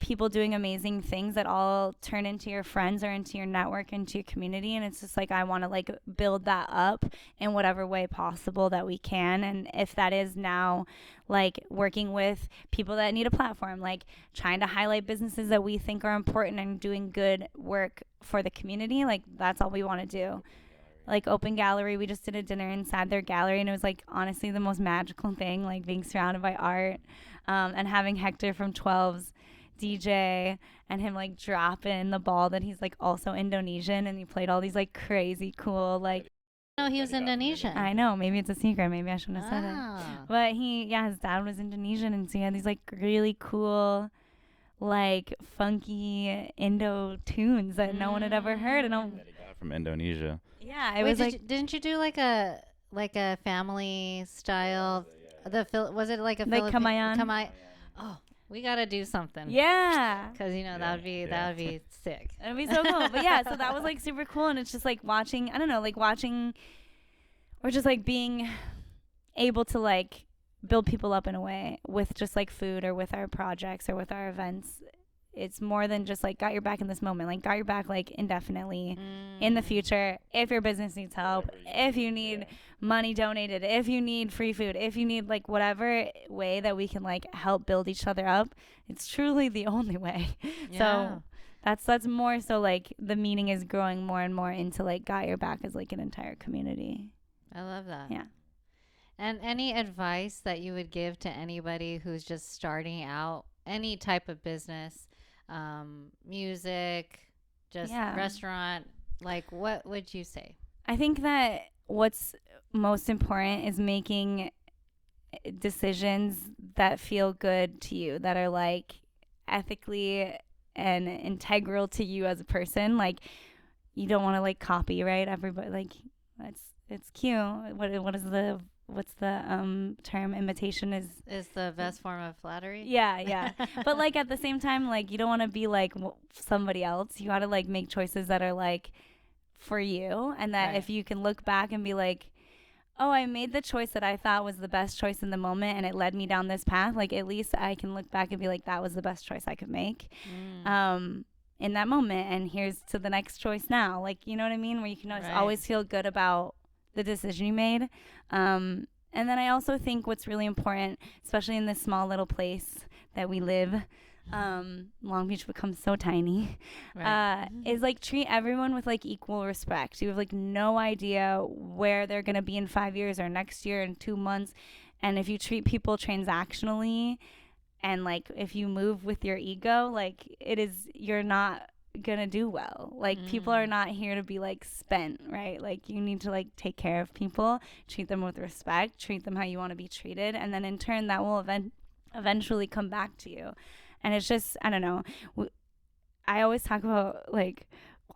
people doing amazing things that all turn into your friends or into your network, into your community. And it's just like I want to like build that up in whatever way possible that we can. And if that is now like working with people that need a platform, like trying to highlight businesses that we think are important and doing good work for the community, like that's all we want to do. Like Open Gallery, we just did a dinner inside their gallery, and it was like honestly the most magical thing, like being surrounded by art, and having Hector from 12's DJ and him like dropping the ball that he's like also Indonesian, and he played all these like crazy cool like. No, he was Indonesian. I know, maybe it's a secret, maybe I shouldn't have said it, but his dad was Indonesian, and so he had these like really cool like funky Indo tunes that no one had ever heard, and from Indonesia. Yeah, it Wait, was like didn't you do like a family style? Was it like a Like Philippine Kamayan? Oh, we gotta do something. yeah. Cause that would be sick. It'd be so cool. But yeah, so that was like super cool, and it's just like watching. I don't know, like watching, or just like being able to like build people up in a way with just like food or with our projects or with our events. It's more than just like got your back in this moment, like got your back like indefinitely in the future. If your business needs help, if you need money donated, if you need free food, if you need like whatever way that we can like help build each other up, it's truly the only way. Yeah. So that's more so like the meaning is growing more and more into like got your back as like an entire community. I love that. Yeah. And any advice that you would give to anybody who's just starting out any type of business, music, just restaurant, like what would you say? I think that what's most important is making decisions that feel good to you, that are like ethically and integral to you as a person. Like you don't want to like copyright everybody. Like it's cute. What's the term? Imitation is the best form of flattery. Yeah. But like at the same time, like you don't want to be like somebody else. You got to like make choices that are like for you, and that if you can look back and be like, oh, I made the choice that I thought was the best choice in the moment, and it led me down this path. Like at least I can look back and be like, that was the best choice I could make. In that moment, and here's to the next choice now. Like, you know what I mean? Where you can always feel good about the decision you made. And then I also think what's really important, especially in this small little place that we live, Long Beach becomes so tiny, is like treat everyone with like equal respect. You have like no idea where they're going to be in 5 years or next year in 2 months. And if you treat people transactionally, and like if you move with your ego, like you're not gonna do well. Like people are not here to be like spent, right? Like you need to like take care of people, treat them with respect, treat them how you want to be treated, and then in turn that will eventually come back to you. And it's just, I don't know, I always talk about like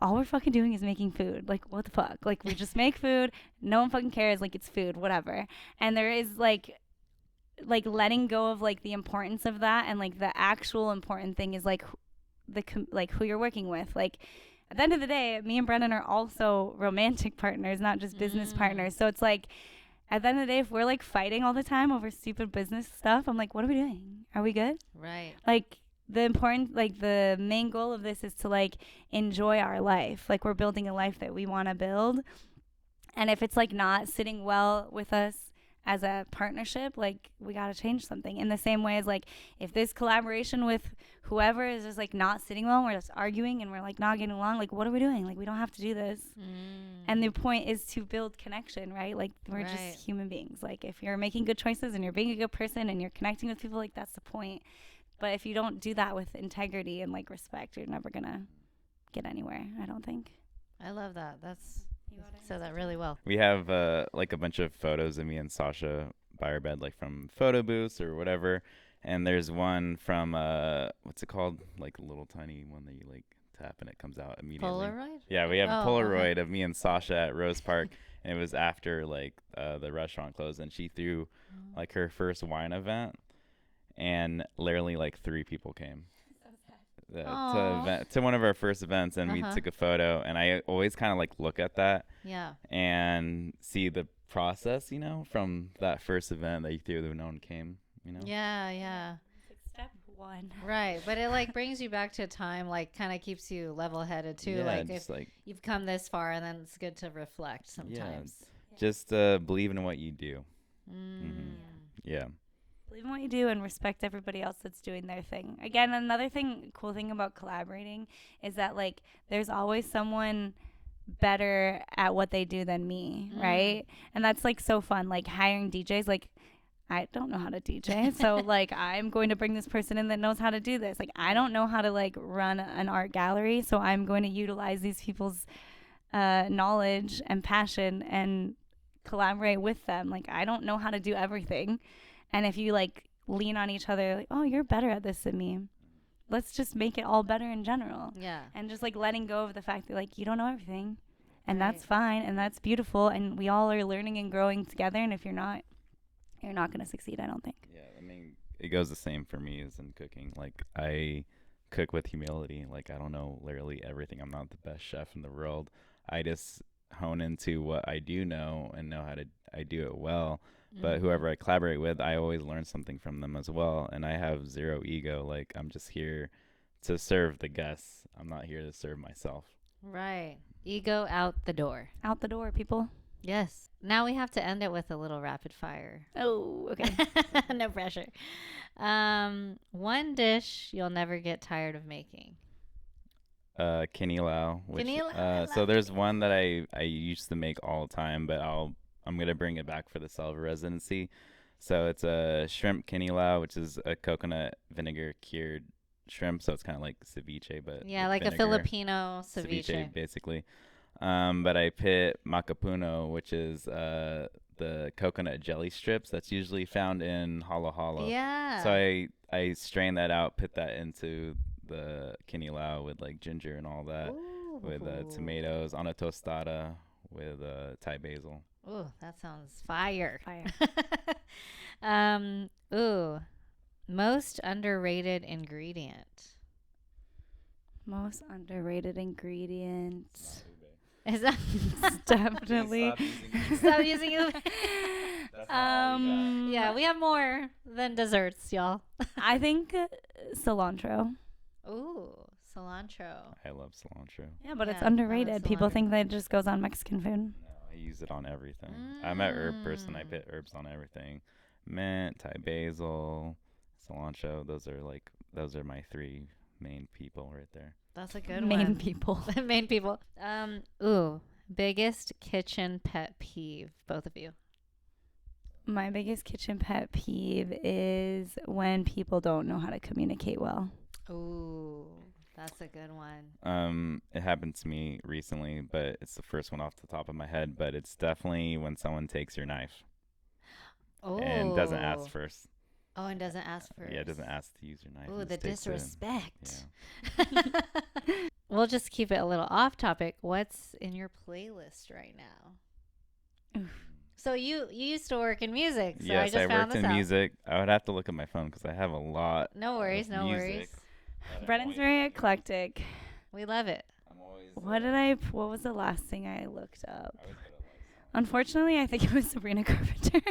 all we're fucking doing is making food. Like what the fuck? Like we just make food, no one fucking cares, like it's food, whatever. And there is like letting go of like the importance of that, and like the actual important thing is like who you're working with. Like at the end of the day, me and Brennan are also romantic partners, not just business partners. So it's like at the end of the day, if we're like fighting all the time over stupid business stuff, I'm like, what are we doing? Are we good? Right. Like the main goal of this is to like enjoy our life. Like we're building a life that we want to build. And if it's like not sitting well with us as a partnership, like we got to change something. In the same way as like if this collaboration with whoever is just like not sitting well, and we're just arguing and we're like not getting along, like what are we doing? Like we don't have to do this. And the point is to build connection, right? Like we're just human beings. Like if you're making good choices and you're being a good person and you're connecting with people, like that's the point. But if you don't do that with integrity and like respect, you're never gonna get anywhere, I don't think. I love that. You said that really well. We have like a bunch of photos of me and Sasha by our bed, like from photo booths or whatever. And there's one from what's it called? Like a little tiny one that you like tap and it comes out immediately. Polaroid? Yeah, we have a Polaroid of me and Sasha at Rose Park, and it was after like the restaurant closed, and she threw like her first wine event, and literally like 3 people came. To one of our first events, and we took a photo, and I always kind of like look at that and see the process, you know, from that first event that you threw that no one came, you know. Yeah. It's like step 1, right? But it like brings you back to a time, like kind of keeps you level-headed too. Like if you've come this far, and then it's good to reflect sometimes. Just believe in what you do. Yeah. Believe in what you do and respect everybody else that's doing their thing. Again, another cool thing about collaborating is that like there's always someone better at what they do than me, right? And that's like so fun. Like hiring DJs, like I don't know how to DJ, so like I'm going to bring this person in that knows how to do this. Like I don't know how to like run an art gallery, so I'm going to utilize these people's knowledge and passion and collaborate with them. Like I don't know how to do everything. And if you like lean on each other, like, oh, you're better at this than me, let's just make it all better in general. Yeah. And just like letting go of the fact that like you don't know everything, and that's fine, and that's beautiful, and we all are learning and growing together. And if you're not going to succeed, I don't think. Yeah, I mean, it goes the same for me as in cooking. Like, I cook with humility. Like, I don't know literally everything. I'm not the best chef in the world. I just hone into what I do know and know how to I do it well. But whoever I collaborate with, I always learn something from them as well. And I have zero ego. Like, I'm just here to serve the guests. I'm not here to serve myself. Right. Ego out the door. Out the door, people. Yes. Now we have to end it with a little rapid fire. Oh, okay. No pressure. One dish you'll never get tired of making. Canilau. Canilau, So there's one that I used to make all the time, but I'm gonna bring it back for the Selva residency. So it's a shrimp canilau, which is a coconut vinegar cured shrimp. So it's kind of like ceviche, but Yeah, with like vinegar. a Filipino ceviche. Basically. But I put macapuno, which is the coconut jelly strips that's usually found in halo halo. Yeah. So I strain that out, put that into the canilau with like ginger and all that, Ooh. with tomatoes on a tostada with Thai basil. Ooh, that sounds fire. Fire. Ooh, most underrated ingredient. Most underrated ingredient. Is that Definitely. Stop using it. Yeah, we have more than desserts, y'all. I think cilantro. Ooh, cilantro. I love cilantro. Yeah, but it's Yeah, I love underrated. People cilantro. think that it just goes on Mexican food. No, I use it on everything. I'm an herb person. I put herbs on everything. Mint, Thai basil, cilantro. Those are my three main people right there. That's a good Main one. people. Main people. Ooh, biggest kitchen pet peeve, both of you. My biggest kitchen pet peeve is when people don't know how to communicate well. Ooh, that's a good one. It happened to me recently, but it's the first one off the top of my head. But it's definitely when someone takes your knife and doesn't ask first. Oh, and doesn't ask first. Yeah, doesn't ask to use your knife. Ooh, and the just takes it. disrespect. Yeah. We'll just keep it a little off topic. What's in your playlist right now? Oof. So you used to work in music. So Yes, I I just found worked this in out. music. I would have to look at my phone because I have a lot. No worries, of no music worries. that I Brennan's always very listen to. eclectic. We love it. I'm always, What was the last thing I looked up? I always put a like Unfortunately, I think it was Sabrina Carpenter.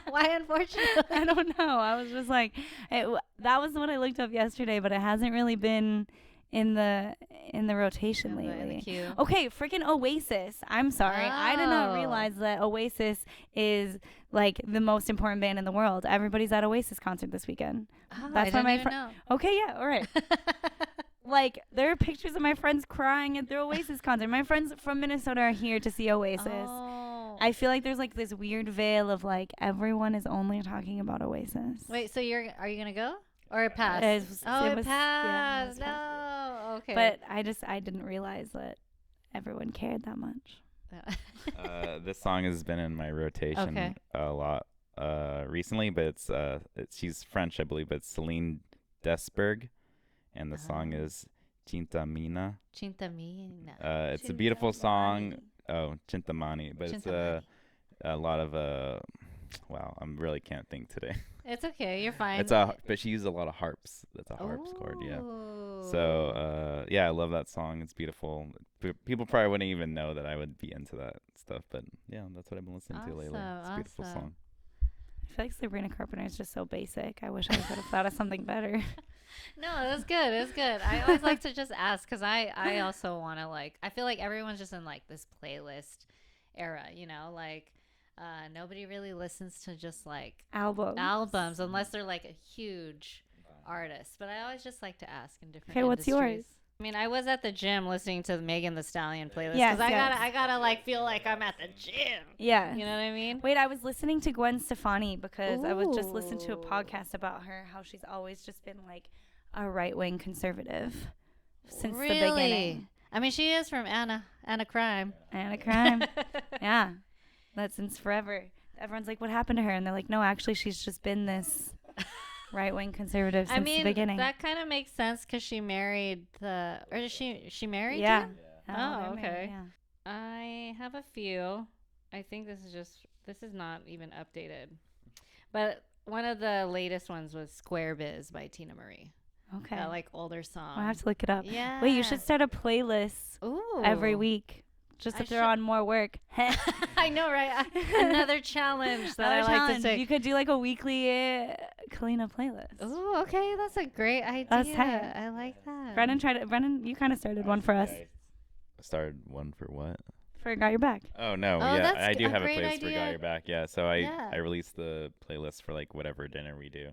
Why, unfortunately? I don't know. I was just like, that was what I looked up yesterday, but it hasn't really been in the rotation In the lately. queue. Okay, freaking Oasis. I'm sorry. I did not Oh. realize that Oasis is like the most important band in the world. Everybody's at Oasis concert this weekend. Oh, That's I why my didn't even know. Okay, yeah, all right. Like, there are pictures of my friends crying at their Oasis concert. My friends from Minnesota are here to see Oasis. Oh. I feel like there's like this weird veil of like everyone is only talking about Oasis. Wait, so are you gonna go or it passed? It was- oh, it it was- yeah, it was passed. No. Okay. But I didn't realize that everyone cared that much. This song has been in my rotation Okay. a lot recently, but she's French, I believe, but it's Celine Desberg, and the song is Cintamina. Cintamina. It's a beautiful song. Oh, Cintamani, but it's a lot of wow, I really can't think today. It's okay. You're fine. But she used a lot of harps. That's a harpsichord, yeah. Ooh. So yeah, I love that song. It's beautiful. People probably wouldn't even know that I would be into that stuff, but yeah, that's what I've been listening to lately. It's a beautiful Awesome. song. I feel like Sabrina Carpenter is just so basic. I wish I could have thought of something better. No, that's good. It's good. I always like to just ask because I also want to I feel like everyone's just in like this playlist era, like nobody really listens to just like albums unless they're like a huge artist. But I always just like to ask in different Okay, what's industries. yours? I mean, I was at the gym listening to the Megan Thee Stallion playlist Yes, because yes. I gotta like feel like I'm at the gym. Yeah. You know what I mean? Wait, I was listening to Gwen Stefani because I was just listening to a Ooh. podcast about her, how she's always just been like a right-wing conservative since Really? the beginning. I mean, she is from Anna Crime. And a crime. Yeah. That's since forever. Everyone's like, what happened to her? And they're like, no, actually, she's just been this right-wing conservative since the beginning. That kind of makes sense because she married or is she married? Yeah. him? Oh, Oh, they're okay. married, yeah. I have a few. I think this is not even updated. But one of the latest ones was Square Biz by Tina Marie. Okay. That like older song. I'll have to look it up. Yeah. Wait, you should start a playlist Ooh. every week just to I throw should- on more work. I know, right? Another challenge that I like to take. You could do like a weekly Calinnah playlist. Ooh, okay, that's a great idea. That's tight. I like that. Brennan, you kind of started one for us. I started one for what? For Got Your Back. Oh no, Oh, yeah, that's I do a have a great playlist for idea. Got Your Back. Yeah, so I Yeah. released the playlist for like whatever dinner we do.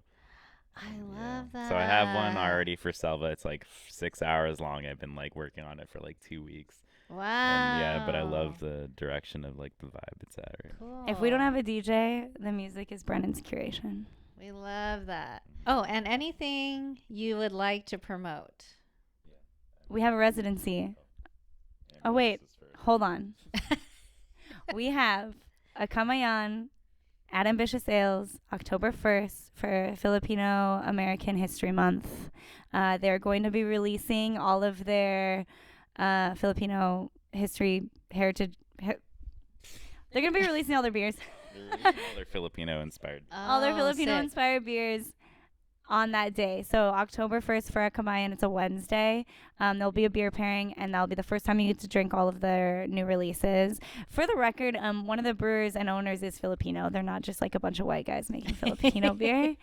I love that. So I have one already for Selva. It's like 6 hours long. I've been like working on it for like 2 weeks. Wow. And yeah, but I love the direction of like the vibe it's at. Right? Cool. If we don't have a DJ, the music is Brennan's curation. We love that. Oh, and anything you would like to promote? We have a residency. Oh, wait. Hold on. We have a Kamayan at Ambitious Ales October 1st for Filipino American History Month. They're going to be releasing all of their Filipino heritage. They're going to be releasing all their beers. All their Filipino inspired. All their Oh, Filipino sick. inspired beers on that day. So October 1st for a Kamayan, it's a Wednesday. There'll be a beer pairing, and that'll be the first time you get to drink all of their new releases. For the record, one of the brewers and owners is Filipino. They're not just like a bunch of white guys making Filipino beer.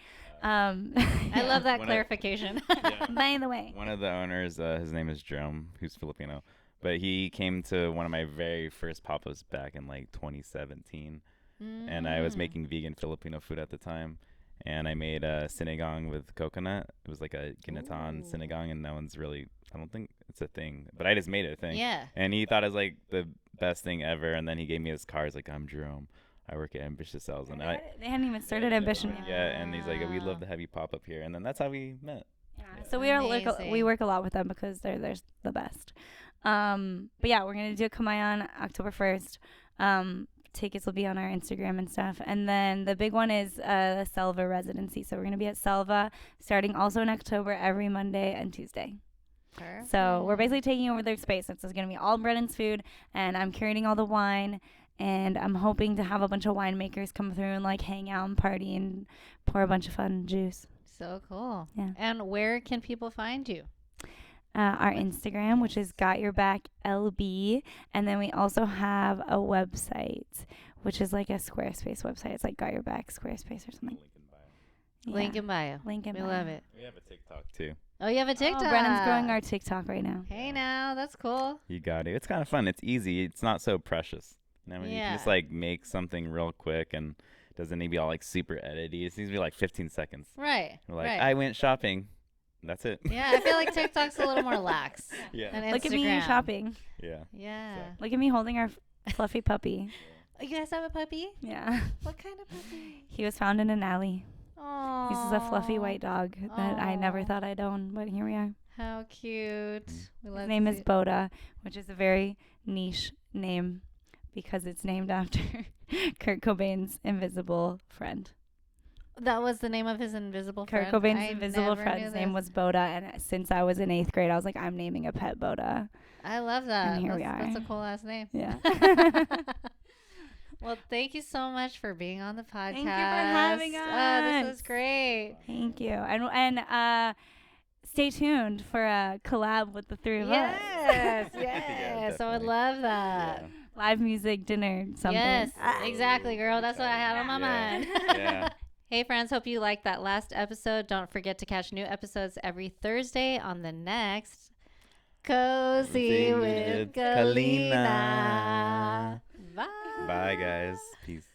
I love that One of- clarification. Yeah. By the way. One of the owners, his name is Jerome, who's Filipino, but he came to one of my very first pop-ups back in like 2017, and I was making vegan Filipino food at the time, and I made a sinigang with coconut. It was like a ginaton Ooh. sinigang, and no one's really, I don't think it's a thing, but I just made it a thing. Yeah. And he thought it was like the best thing ever, and then he gave me his card. He's like, I'm Jerome. I work at Ambitious Cells, and They hadn't even started Ambition yet. yeah, and he's like, we'd love to have you pop up here, and then that's how we met. So we Amazing. work a lot with them because they're the best. But yeah, we're gonna do Kamayan October 1st. Tickets will be on our Instagram and stuff. And then the big one is the Selva residency. So we're gonna be at Selva starting also in October every Monday and Tuesday. Perfect. So we're basically taking over their space. It's gonna be all Brennan's food, and I'm curating all the wine. And I'm hoping to have a bunch of winemakers come through and like hang out and party and pour a bunch of fun juice. So cool. Yeah. And where can people find you? Our Instagram, which is Got Your Back LB, and then we also have a website, which is like a Squarespace website. It's like Got Your Back Squarespace or something. Yeah. Link in bio. Link in We bio. love it. We have a TikTok too. Oh, you have a TikTok. Oh, Brennan's growing our TikTok right now. Hey, now that's cool. You got it. It's kind of fun. It's easy. It's not so precious. You know, you can just Yeah. like make something real quick, and it doesn't need to be all like super edited. It needs to be like 15 seconds. Right. We're like, right. I went shopping. That's it. Yeah, I feel like TikTok's a little more lax. Yeah. than Look at me Instagram. shopping. Yeah. Yeah. Look at me holding our fluffy puppy. Oh, you guys have a puppy? Yeah. What kind of puppy? He was found in an alley. Oh. This is a fluffy white dog that I never Aw. thought I'd own, but here we are. How cute. We love His to name is see it. Boda, which is a very niche name because it's named after Kurt Cobain's invisible friend. That was the name of his invisible Kurt friend. Cobain's I invisible never friend's knew name this. was Boda, and since I was in 8th grade, I was like, I'm naming a pet Boda. I love that. And here we That's are. a cool last name. Yeah. Well, thank you so much for being on the podcast. Thank you for having This us. was great. Thank you. And stay tuned for a collab with the three of us. Yes, Yeah, yes. I would definitely. love that. Yeah. Live music, dinner, something. Yes, exactly, girl. That's what I had on my Yeah. mind. Yeah. Hey, friends. Hope you liked that last episode. Don't forget to catch new episodes every Thursday on the next Cozy with Calinnah. Calinnah. Bye. Bye, guys. Peace.